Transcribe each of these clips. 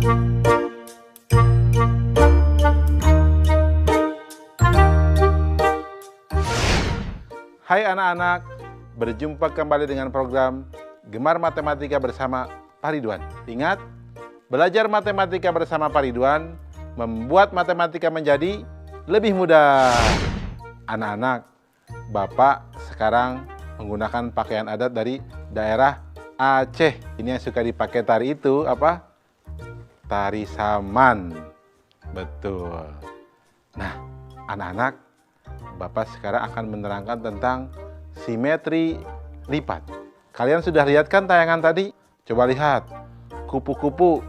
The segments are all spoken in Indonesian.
Hai anak-anak, berjumpa kembali dengan program Gemar Matematika bersama Pak Ridwan. Ingat, belajar matematika bersama Pak Ridwan membuat matematika menjadi lebih mudah. Anak-anak, Bapak sekarang menggunakan pakaian adat dari daerah Aceh. Ini yang suka dipakai tari itu apa? Tari saman. Betul. Nah, anak-anak, Bapak sekarang akan menerangkan tentang simetri lipat. Kalian sudah lihat kan tayangan tadi? Coba lihat, kupu-kupu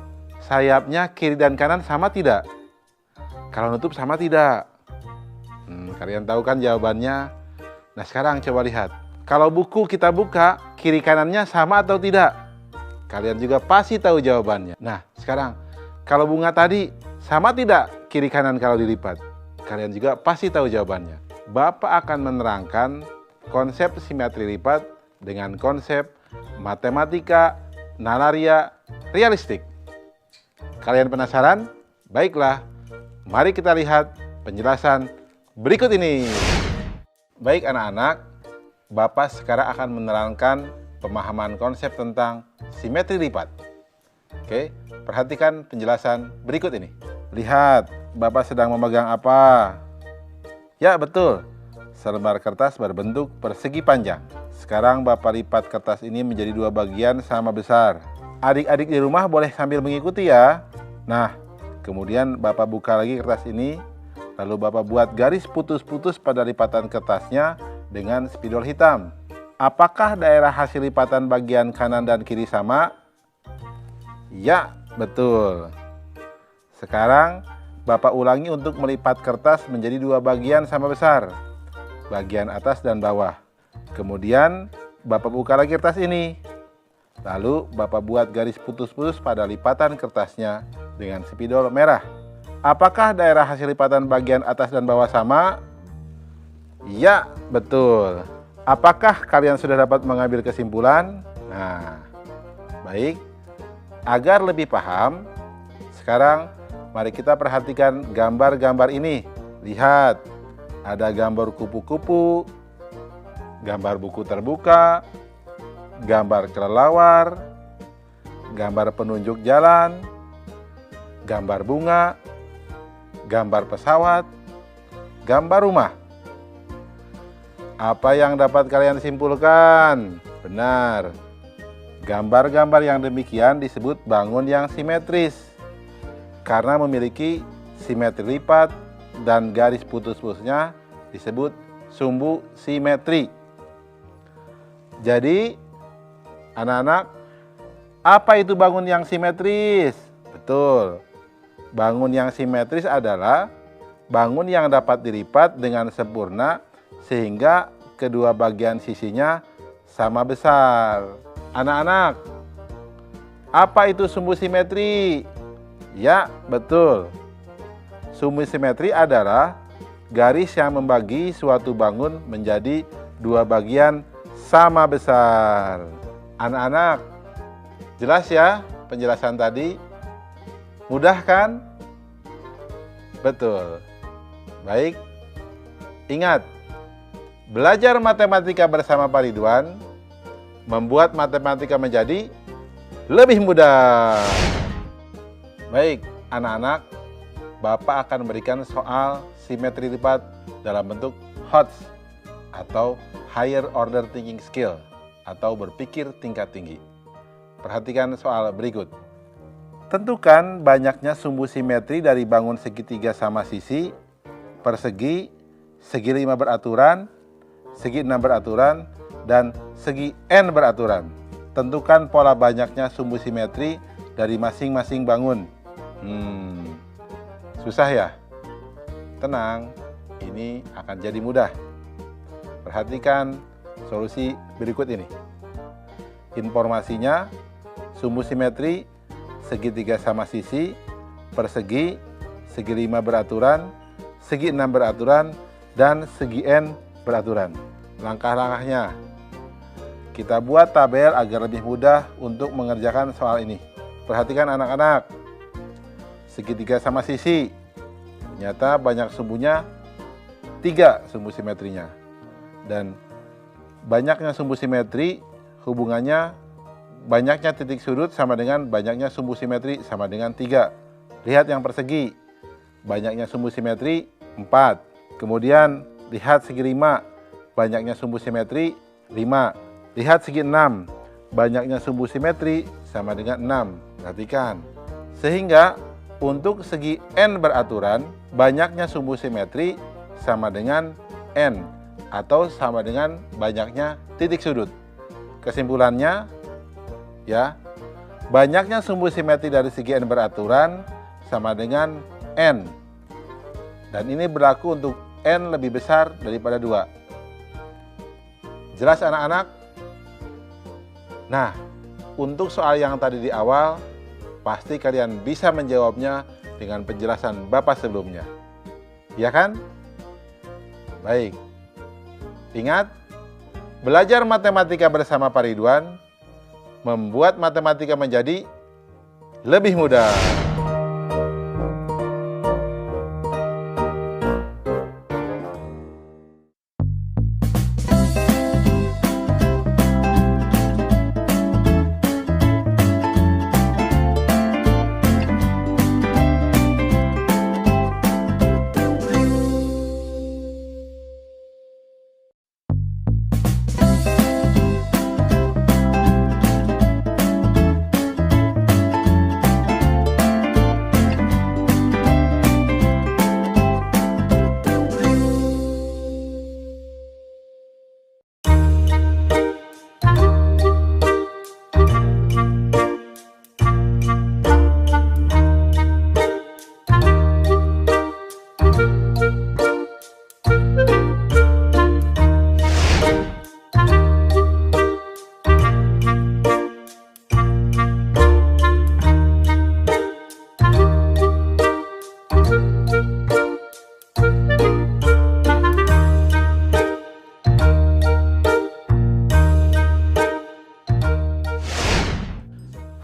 sayapnya kiri dan kanan sama tidak? Kalau nutup sama tidak? Kalian tahu kan jawabannya? Nah sekarang coba lihat, kalau buku kita buka, kiri kanannya sama atau tidak? Kalian juga pasti tahu jawabannya. Nah sekarang, kalau bunga tadi sama tidak kiri kanan kalau dilipat? Kalian juga pasti tahu jawabannya. Bapak akan menerangkan konsep simetri lipat dengan konsep matematika nalaria realistik. Kalian penasaran? Baiklah, mari kita lihat penjelasan berikut ini. Baik anak-anak, Bapak sekarang akan menerangkan pemahaman konsep tentang simetri lipat. Oke, perhatikan penjelasan berikut ini. Lihat, Bapak sedang memegang apa? Ya betul, selembar kertas berbentuk persegi panjang. Sekarang Bapak lipat kertas ini menjadi dua bagian sama besar. Adik-adik di rumah boleh sambil mengikuti ya. Nah, kemudian Bapak buka lagi kertas ini, lalu Bapak buat garis putus-putus pada lipatan kertasnya dengan spidol hitam. Apakah daerah hasil lipatan bagian kanan dan kiri sama? Ya, betul. Sekarang Bapak ulangi untuk melipat kertas menjadi dua bagian sama besar, bagian atas dan bawah. Kemudian Bapak buka lagi kertas ini, lalu Bapak buat garis putus-putus pada lipatan kertasnya dengan spidol merah. Apakah daerah hasil lipatan bagian atas dan bawah sama? Ya, betul. Apakah kalian sudah dapat mengambil kesimpulan? Nah, baik. Agar lebih paham, sekarang mari kita perhatikan gambar-gambar ini. Lihat, ada gambar kupu-kupu, gambar buku terbuka, gambar kelelawar, gambar penunjuk jalan, gambar bunga, gambar pesawat, gambar rumah. Apa yang dapat kalian simpulkan? Benar, gambar-gambar yang demikian disebut bangun yang simetris, karena memiliki simetri lipat dan garis putus-putusnya disebut sumbu simetri. Jadi, anak-anak, apa itu bangun yang simetris? Betul, bangun yang simetris adalah bangun yang dapat dilipat dengan sempurna sehingga kedua bagian sisinya sama besar. Anak-anak, apa itu sumbu simetri? Ya, betul. Sumbu simetri adalah garis yang membagi suatu bangun menjadi dua bagian sama besar. Anak-anak, jelas ya penjelasan tadi? Mudah kan? Betul. Baik. Ingat, belajar matematika bersama Pak Ridwan membuat matematika menjadi lebih mudah. Baik, anak-anak, Bapak akan memberikan soal simetri lipat dalam bentuk HOTS atau Higher Order Thinking Skill atau berpikir tingkat tinggi. Perhatikan soal berikut. Tentukan banyaknya sumbu simetri dari bangun segitiga sama sisi, persegi, segi 5 beraturan, segi 6 beraturan, dan segi N beraturan. Tentukan pola banyaknya sumbu simetri dari masing-masing bangun. Susah ya? Tenang, ini akan jadi mudah. Perhatikan solusi berikut ini. Informasinya, sumbu simetri, segitiga sama sisi, persegi, segi 5 beraturan, segi 6 beraturan, dan segi N beraturan. Langkah-langkahnya, kita buat tabel agar lebih mudah untuk mengerjakan soal ini. Perhatikan anak-anak. segitiga sama sisi. Ternyata banyak sumbunya 3 sumbu simetrinya. Dan banyaknya sumbu simetri hubungannya banyaknya titik sudut sama dengan banyaknya sumbu simetri sama dengan 3. Lihat yang persegi. Banyaknya sumbu simetri 4. Kemudian lihat segi 5. Banyaknya sumbu simetri 5. Lihat segi 6. Banyaknya sumbu simetri sama dengan 6. Perhatikan. Sehingga untuk segi n beraturan, banyaknya sumbu simetri sama dengan n atau sama dengan banyaknya titik sudut. Kesimpulannya, ya, banyaknya sumbu simetri dari segi n beraturan sama dengan n. Dan ini berlaku untuk n lebih besar daripada 2. Jelas anak-anak? Nah, untuk soal yang tadi di awal, pasti kalian bisa menjawabnya dengan penjelasan Bapak sebelumnya. Ya kan? Baik. Ingat, belajar matematika bersama Pak Ridwan membuat matematika menjadi lebih mudah.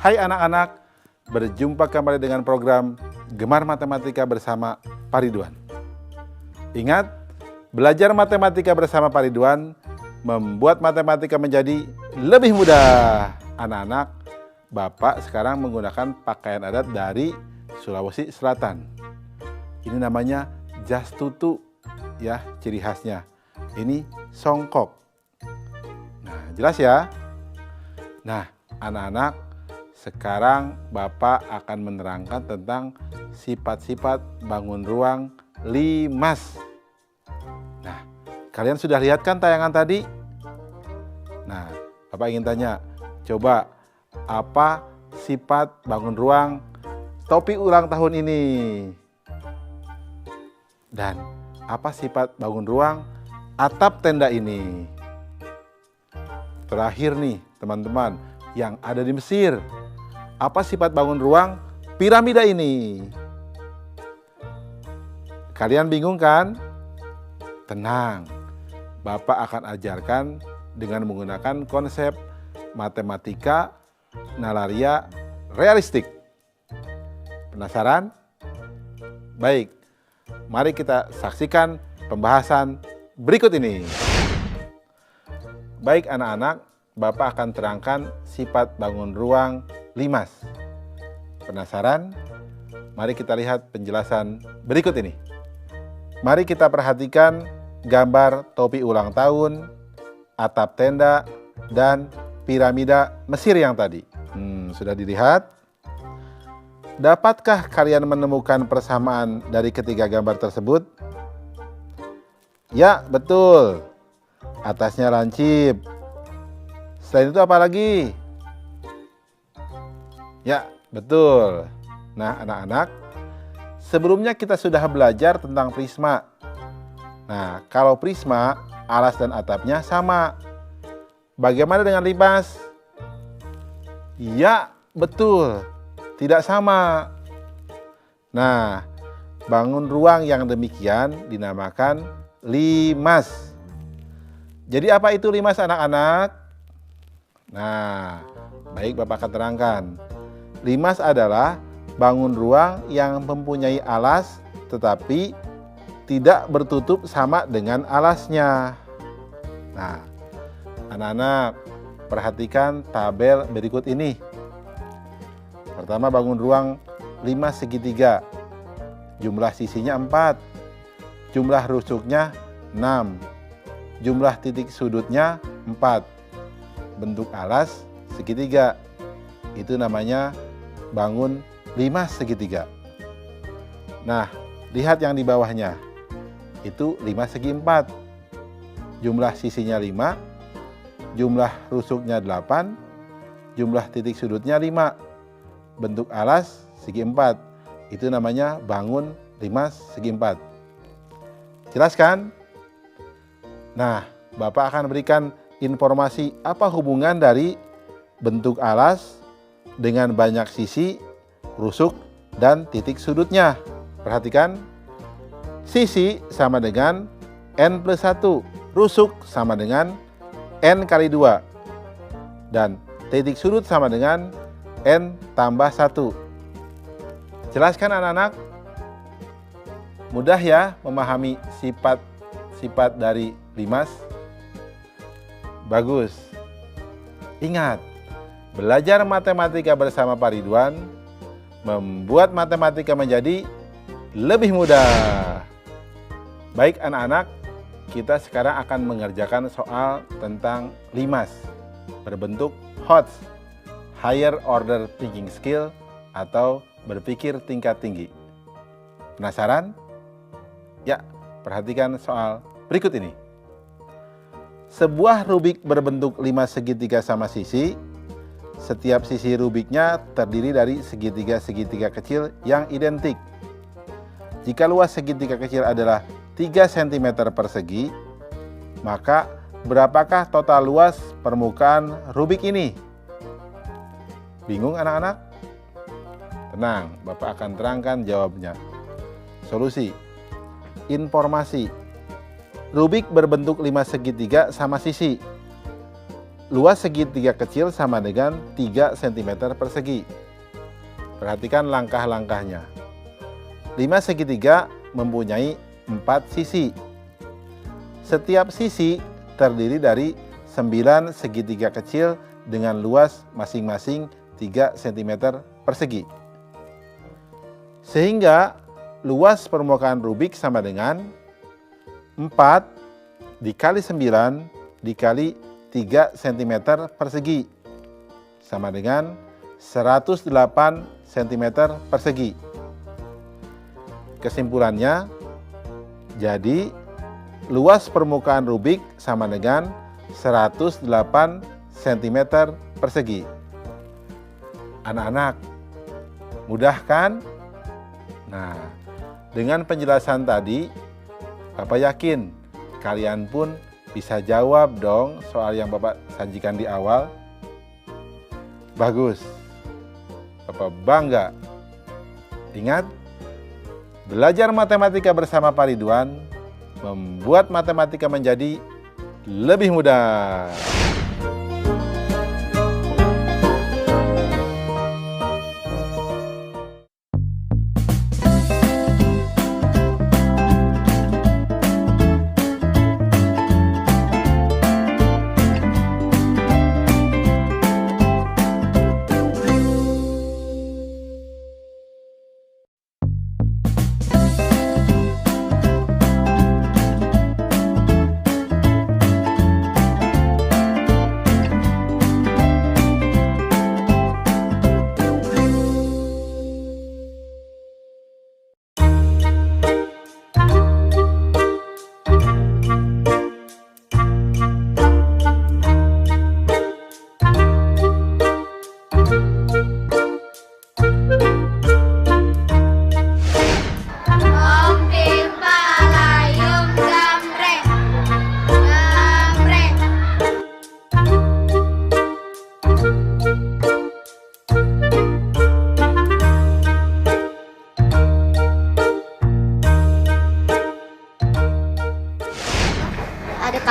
Hai anak-anak, berjumpa kembali dengan program Gemar Matematika bersama Pak Ridwan. Ingat, belajar matematika bersama Pak Ridwan membuat matematika menjadi lebih mudah. Anak-anak, Bapak sekarang menggunakan pakaian adat dari Sulawesi Selatan. Ini namanya jas tutu, ya, ciri khasnya. Ini songkok. Nah, jelas ya? Nah, anak-anak, sekarang Bapak akan menerangkan tentang sifat-sifat bangun ruang limas. Nah, kalian sudah lihat kan tayangan tadi? Nah, Bapak ingin tanya, coba apa sifat bangun ruang topi ulang tahun ini? Dan apa sifat bangun ruang atap tenda ini? Terakhir nih, teman-teman, yang ada di Mesir. Apa sifat bangun ruang piramida ini? Kalian bingung kan? Tenang, Bapak akan ajarkan dengan menggunakan konsep matematika nalaria realistik. Penasaran? Baik, mari kita saksikan pembahasan berikut ini. Baik anak-anak, Bapak akan terangkan sifat bangun ruang limas. Penasaran? Mari kita lihat penjelasan berikut ini. Mari kita perhatikan gambar topi ulang tahun, atap tenda, dan piramida Mesir yang tadi. Sudah dilihat? Dapatkah kalian menemukan persamaan dari ketiga gambar tersebut? Ya, betul. Atasnya lancip. Selain itu apa lagi? Ya, betul. Nah, anak-anak, sebelumnya kita sudah belajar tentang prisma. Nah, kalau prisma, alas dan atapnya sama. Bagaimana dengan limas? Ya, betul. Tidak sama. Nah, bangun ruang yang demikian dinamakan limas. Jadi apa itu limas anak-anak? Nah, baik Bapak akan terangkan. Limas adalah bangun ruang yang mempunyai alas tetapi tidak bertutup sama dengan alasnya. Nah, anak-anak perhatikan tabel berikut ini. Pertama, bangun ruang 5 segitiga. Jumlah sisinya 4. Jumlah rusuknya 6. Jumlah titik sudutnya 4. Bentuk alas segitiga. Itu namanya bangun 5 segitiga. Nah, lihat yang di bawahnya. Itu 5 segi 4. Jumlah sisinya 5, jumlah rusuknya 8, jumlah titik sudutnya 5. Bentuk alas segi 4. Itu namanya bangun 5 segi 4. Jelas kan? Nah, Bapak akan berikan informasi apa hubungan dari bentuk alas dengan banyak sisi, rusuk, dan titik sudutnya. Perhatikan. Sisi sama dengan N plus 1, rusuk sama dengan N kali 2, dan titik sudut sama dengan N tambah 1. Jelaskan anak-anak? Mudah ya memahami sifat-sifat dari limas? Bagus. Ingat, belajar matematika bersama Pak Ridwan membuat matematika menjadi lebih mudah. Baik anak-anak, kita sekarang akan mengerjakan soal tentang limas berbentuk HOTS, Higher Order Thinking Skill, atau berpikir tingkat tinggi. Penasaran? Ya, perhatikan soal berikut ini. Sebuah rubik berbentuk 5 segitiga sama sisi. Setiap sisi rubiknya terdiri dari segitiga-segitiga kecil yang identik. Jika luas segitiga kecil adalah 3 cm persegi, maka berapakah total luas permukaan rubik ini? Bingung anak-anak? Tenang, Bapak akan terangkan jawabnya. Solusi. Informasi. Rubik berbentuk 5 segitiga sama sisi. Luas segitiga kecil sama dengan 3 cm persegi. Perhatikan langkah-langkahnya. 5 segitiga mempunyai 4 sisi. Setiap sisi terdiri dari 9 segitiga kecil dengan luas masing-masing 3 cm persegi. Sehingga luas permukaan rubik sama dengan 4 dikali 9 dikali 3 cm persegi sama dengan 108 cm persegi. Kesimpulannya, jadi luas permukaan rubik sama dengan 108 cm persegi. Anak-anak, mudah kan? Nah, dengan penjelasan tadi, Bapak yakin kalian pun bisa jawab dong soal yang Bapak sajikan di awal. Bagus. Bapak bangga. Ingat, belajar matematika bersama Pak Ridwan membuat matematika menjadi lebih mudah.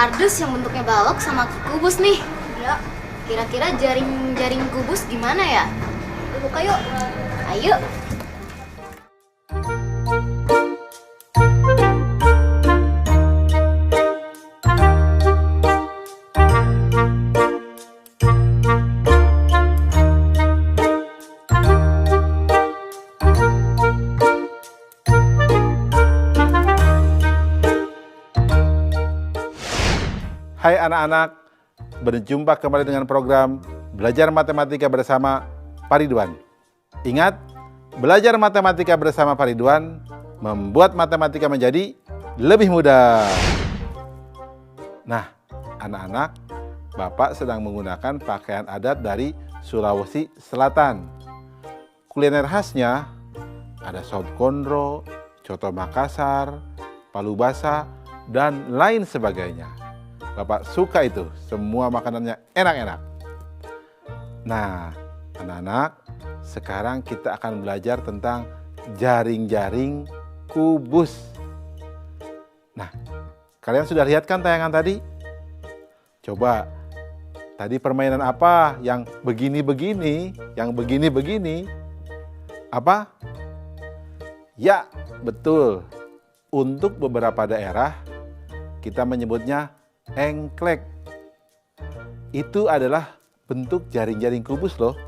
kardus yang bentuknya balok sama kubus nih. Ya. Kira-kira jaring kubus gimana ya? Buka yuk. Ayo. Hai anak-anak, berjumpa kembali dengan program Belajar Matematika bersama Pak Ridwan. Ingat, belajar matematika bersama Pak Ridwan membuat matematika menjadi lebih mudah. Nah, anak-anak, Bapak sedang menggunakan pakaian adat dari Sulawesi Selatan. Kuliner khasnya ada sop kondro, coto Makassar, palu basah, dan lain sebagainya. Bapak suka itu, semua makanannya enak-enak. Nah, anak-anak, sekarang kita akan belajar tentang jaring-jaring kubus. Nah, kalian sudah lihat kan tayangan tadi? Coba, tadi permainan apa yang begini-begini, yang begini-begini? Apa? Ya, betul. Untuk beberapa daerah, kita menyebutnya engklek. Itu adalah bentuk jaring-jaring kubus loh.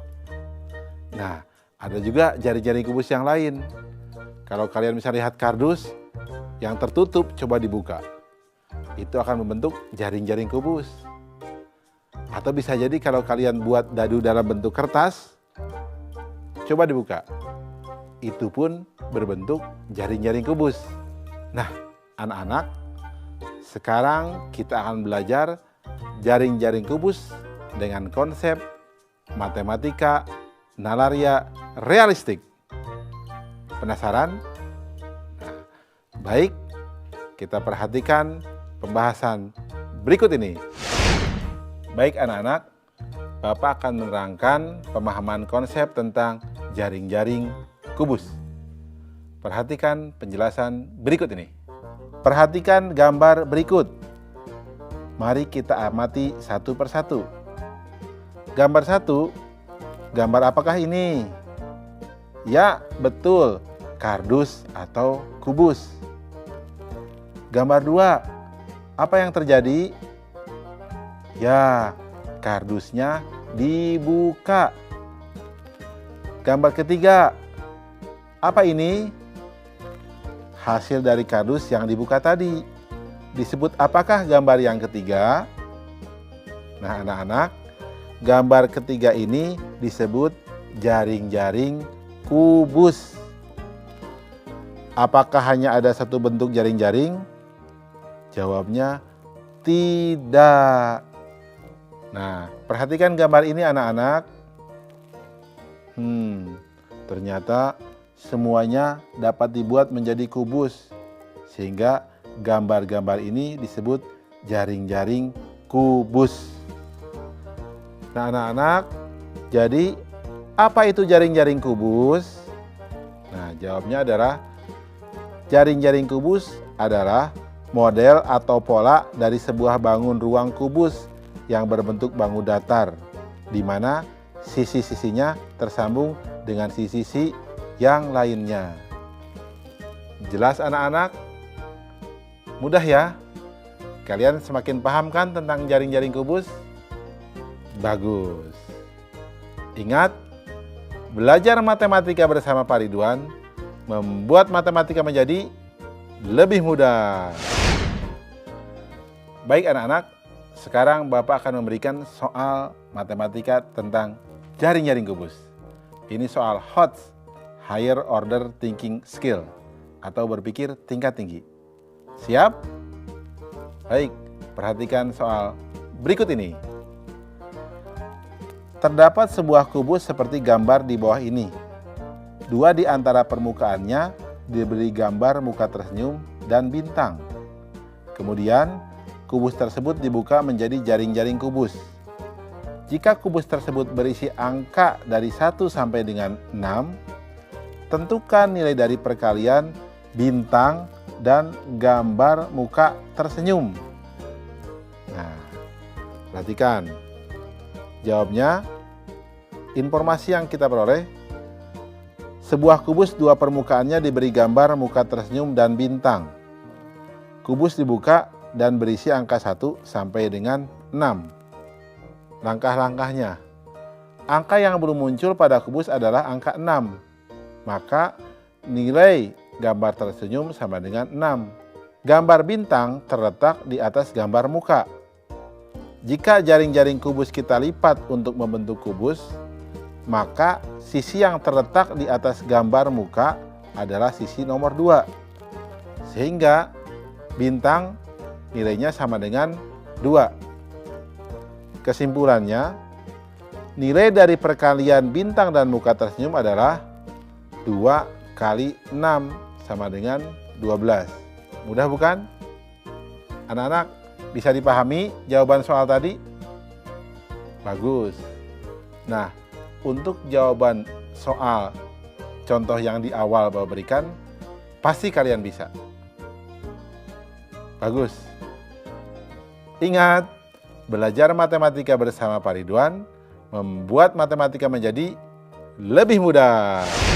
Nah, ada juga jaring-jaring kubus yang lain. Kalau kalian bisa lihat kardus yang tertutup, coba dibuka. Itu akan membentuk jaring-jaring kubus. Atau bisa jadi kalau kalian buat dadu dalam bentuk kertas, coba dibuka. Itu pun berbentuk jaring-jaring kubus. Nah, anak-anak, sekarang kita akan belajar jaring-jaring kubus dengan konsep matematika nalaria realistik. Penasaran? Nah, baik, kita perhatikan pembahasan berikut ini. Baik anak-anak, Bapak akan menerangkan pemahaman konsep tentang jaring-jaring kubus. Perhatikan penjelasan berikut ini. Perhatikan gambar berikut. Mari kita amati satu persatu. Gambar 1, gambar apakah ini? Ya, betul, kardus atau kubus. Gambar 2, apa yang terjadi? Ya, kardusnya dibuka. Gambar ketiga, apa ini? Hasil dari kardus yang dibuka tadi. Disebut apakah gambar yang ketiga? Nah, anak-anak, gambar ketiga ini disebut jaring-jaring kubus. Apakah hanya ada satu bentuk jaring-jaring? Jawabnya tidak. Nah, perhatikan gambar ini anak-anak. Ternyata semuanya dapat dibuat menjadi kubus, sehingga gambar-gambar ini disebut jaring-jaring kubus. Nah anak-anak, jadi apa itu jaring-jaring kubus? Nah, jawabnya adalah jaring-jaring kubus adalah model atau pola dari sebuah bangun ruang kubus yang berbentuk bangun datar, di mana sisi-sisinya tersambung dengan sisi-sisi yang lainnya. Jelas anak-anak? Mudah ya? Kalian semakin paham kan tentang jaring-jaring kubus? Bagus. Ingat, belajar matematika bersama Pak Ridwan membuat matematika menjadi lebih mudah. Baik anak-anak, sekarang Bapak akan memberikan soal matematika tentang jaring-jaring kubus. Ini soal HOTS, Higher Order Thinking Skill, atau berpikir tingkat tinggi. Siap? Baik, perhatikan soal berikut ini. Terdapat sebuah kubus seperti gambar di bawah ini. Dua di antara permukaannya diberi gambar muka tersenyum dan bintang. Kemudian, kubus tersebut dibuka menjadi jaring-jaring kubus. Jika kubus tersebut berisi angka dari 1 sampai dengan 6, tentukan nilai dari perkalian bintang dan gambar muka tersenyum. Nah, perhatikan. Jawabnya, informasi yang kita peroleh, sebuah kubus dua permukaannya diberi gambar muka tersenyum dan bintang. Kubus dibuka dan berisi angka 1 sampai dengan 6. Langkah-langkahnya. Angka yang belum muncul pada kubus adalah angka 6. Maka nilai gambar tersenyum sama dengan 6. Gambar bintang terletak di atas gambar muka. Jika jaring-jaring kubus kita lipat untuk membentuk kubus, maka sisi yang terletak di atas gambar muka adalah sisi nomor 2. Sehingga bintang nilainya sama dengan 2. Kesimpulannya, nilai dari perkalian bintang dan muka tersenyum adalah 2 kali 6 sama dengan 12. Mudah bukan? Anak-anak, bisa dipahami jawaban soal tadi? Bagus. Nah, untuk jawaban soal contoh yang di awal Bapak berikan, pasti kalian bisa. Bagus. Ingat, belajar matematika bersama Pak Ridwan membuat matematika menjadi lebih mudah.